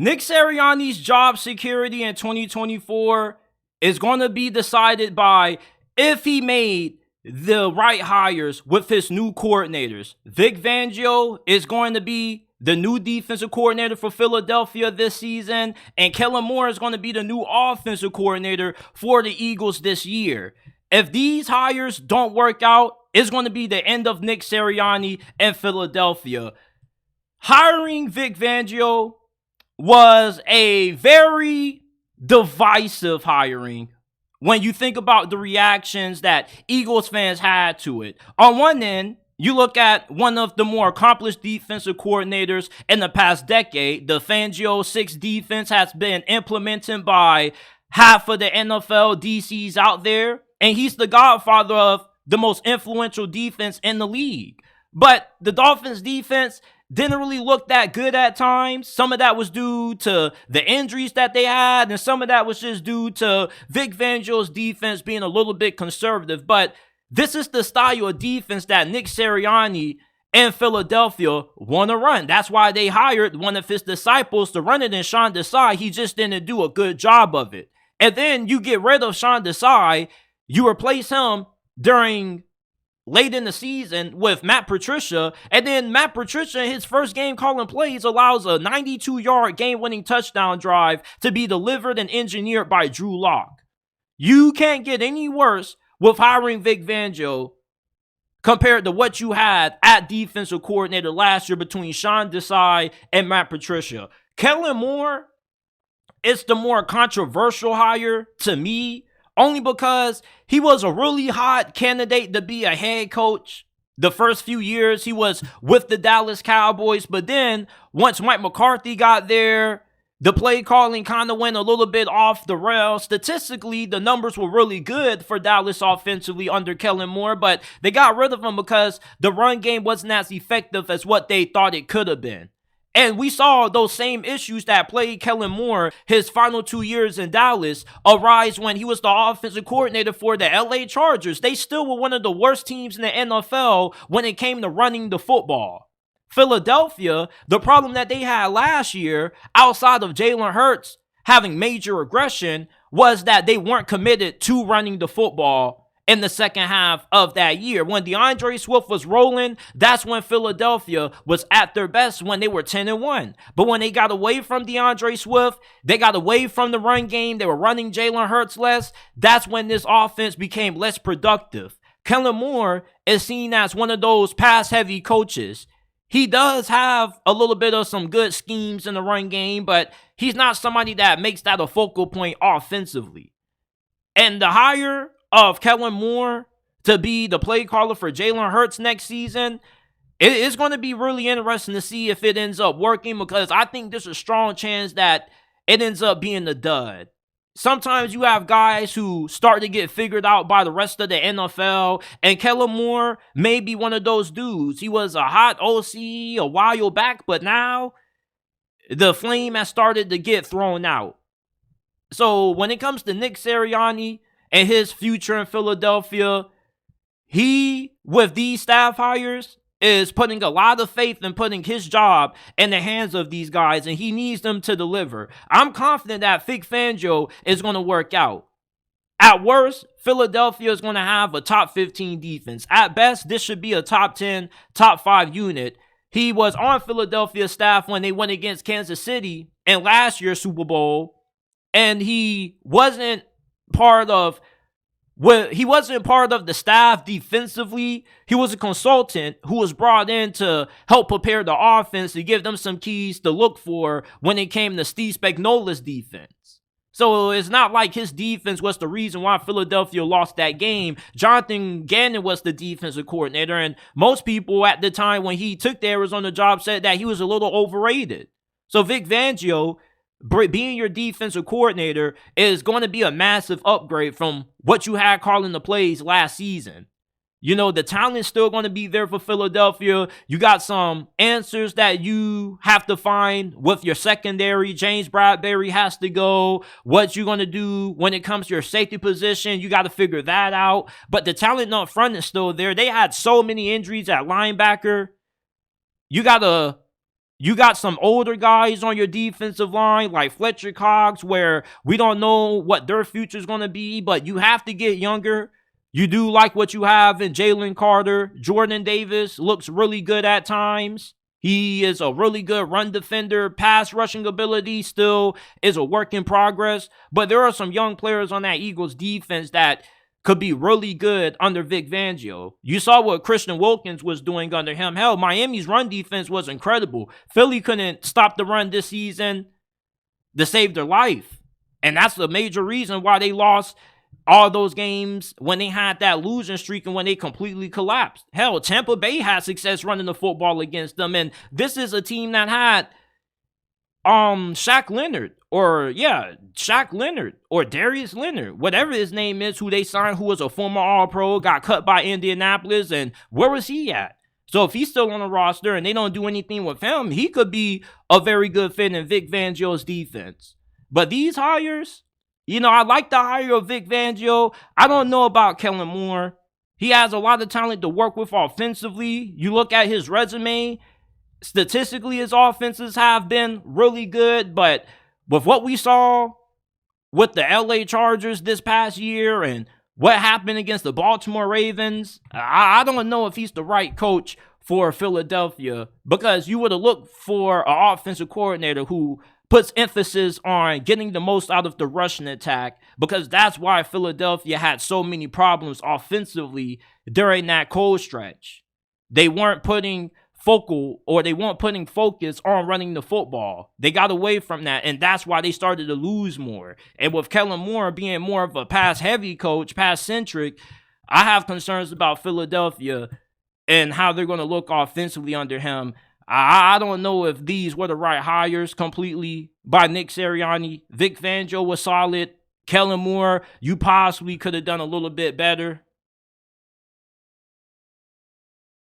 Nick Sirianni's job security in 2024 is going to be decided by if he made the right hires with his new coordinators. Vic Fangio is going to be the new defensive coordinator for Philadelphia this season, and Kellen Moore is going to be the new offensive coordinator for the Eagles this year. If these hires don't work out, it's going to be the end of Nick Sirianni and Philadelphia. Hiring Vic Fangio was a very divisive hiring when you think about the reactions that Eagles fans had to it. On one end, you look at one of the more accomplished defensive coordinators in the past decade. The Fangio 6 defense has been implemented by half of the NFL DCs out there, and he's the godfather of the most influential defense in the league. But the Dolphins defense didn't really look that good at times. Some of that was due to the injuries that they had, and some of that was just due to Vic Fangio's defense being a little bit conservative. But this is the style of defense that Nick Sirianni and Philadelphia want to run. That's why they hired one of his disciples to run it in Sean Desai. He just didn't do a good job of it. And then you get rid of Sean Desai, you replace him during late in the season with Matt Patricia, and then Matt Patricia in his first game calling plays allows a 92-yard game-winning touchdown drive to be delivered and engineered by Drew Lock. You can't get any worse with hiring Vic Fangio compared to what you had at defensive coordinator last year between Sean Desai and Matt Patricia. Kellen Moore is the more controversial hire to me, only because he was a really hot candidate to be a head coach. The first few years he was with the Dallas Cowboys, but then once Mike McCarthy got there, the play calling kind of went a little bit off the rails. Statistically, the numbers were really good for Dallas offensively under Kellen Moore, but they got rid of him because the run game wasn't as effective as what they thought it could have been. And we saw those same issues that plagued Kellen Moore his final 2 years in Dallas arise when he was the offensive coordinator for the LA Chargers. They still were one of the worst teams in the NFL when it came to running the football. Philadelphia, the problem that they had last year, outside of Jalen Hurts having major aggression, was that they weren't committed to running the football in the second half of that year. When DeAndre Swift was rolling, that's when Philadelphia was at their best, when they were 10-1. But when they got away from DeAndre Swift, they got away from the run game, they were running Jalen Hurts less, that's when this offense became less productive. Kellen Moore is seen as one of those pass-heavy coaches. He does have a little bit of some good schemes in the run game, but he's not somebody that makes that a focal point offensively. And the hire of Kellen Moore to be the play caller for Jalen Hurts next season, it is going to be really interesting to see if it ends up working, because I think there's a strong chance that it ends up being a dud. Sometimes you have guys who start to get figured out by the rest of the NFL, and Kellen Moore may be one of those dudes. He was a hot OC a while back, but now the flame has started to get thrown out. So when it comes to Nick Sirianni and his future in Philadelphia, he, with these staff hires, is putting a lot of faith in putting his job in the hands of these guys, and he needs them to deliver. I'm confident that Vic Fangio is going to work out. At worst, Philadelphia is going to have a top 15 defense. At best, this should be a top 10, top 5 unit. He was on Philadelphia's staff when they went against Kansas City in last year's Super Bowl, and he wasn't part of the staff defensively. He was a consultant who was brought in to help prepare the offense, to give them some keys to look for when it came to Steve Spagnuolo's defense. So it's not like his defense was the reason why Philadelphia lost that game. Jonathan Gannon was the defensive coordinator, and most people at the time when he took the Arizona job said that he was a little overrated. So Vic Fangio, being your defensive coordinator, is going to be a massive upgrade from what you had calling the plays last season. You know, the talent's still going to be there for Philadelphia. You got some answers that you have to find with your secondary. James Bradbury has to go. What you going to do when it comes to your safety position, you got to figure that out. But the talent up front is still there. They had so many injuries at linebacker. You got to You got some older guys on your defensive line like Fletcher Cox, where we don't know what their future is going to be, but you have to get younger. You do like what you have in Jalen Carter. Jordan Davis looks really good at times. He is a really good run defender. Pass rushing ability still is a work in progress. But there are some young players on that Eagles defense that could be really good under Vic Fangio. You saw what Christian Wilkins was doing under him. Hell, Miami's run defense was incredible. Philly couldn't stop the run this season to save their life. And that's the major reason why they lost all those games when they had that losing streak and when they completely collapsed. Hell, Tampa Bay had success running the football against them. And this is a team that had Shaq Leonard or Darius Leonard, whatever his name is, who they signed, who was a former All-Pro, got cut by Indianapolis, and where was he at? So if he's still on the roster and they don't do anything with him, he could be a very good fit in Vic Fangio's defense. But these hires, I like the hire of Vic Fangio. I don't know about Kellen Moore. He has a lot of talent to work with offensively. You look at his resume, statistically, his offenses have been really good, but with what we saw with the LA Chargers this past year and what happened against the Baltimore Ravens, I don't know if he's the right coach for Philadelphia, because you would have looked for an offensive coordinator who puts emphasis on getting the most out of the rushing attack, because that's why Philadelphia had so many problems offensively during that cold stretch. They weren't putting focus on running the football. They got away from that, and that's why they started to lose more. And with Kellen Moore being more of a pass-heavy coach, pass-centric, I have concerns about Philadelphia and how they're going to look offensively under him. I don't know if these were the right hires completely by Nick Sirianni. Vic Fangio was solid. Kellen Moore, you possibly could have done a little bit better.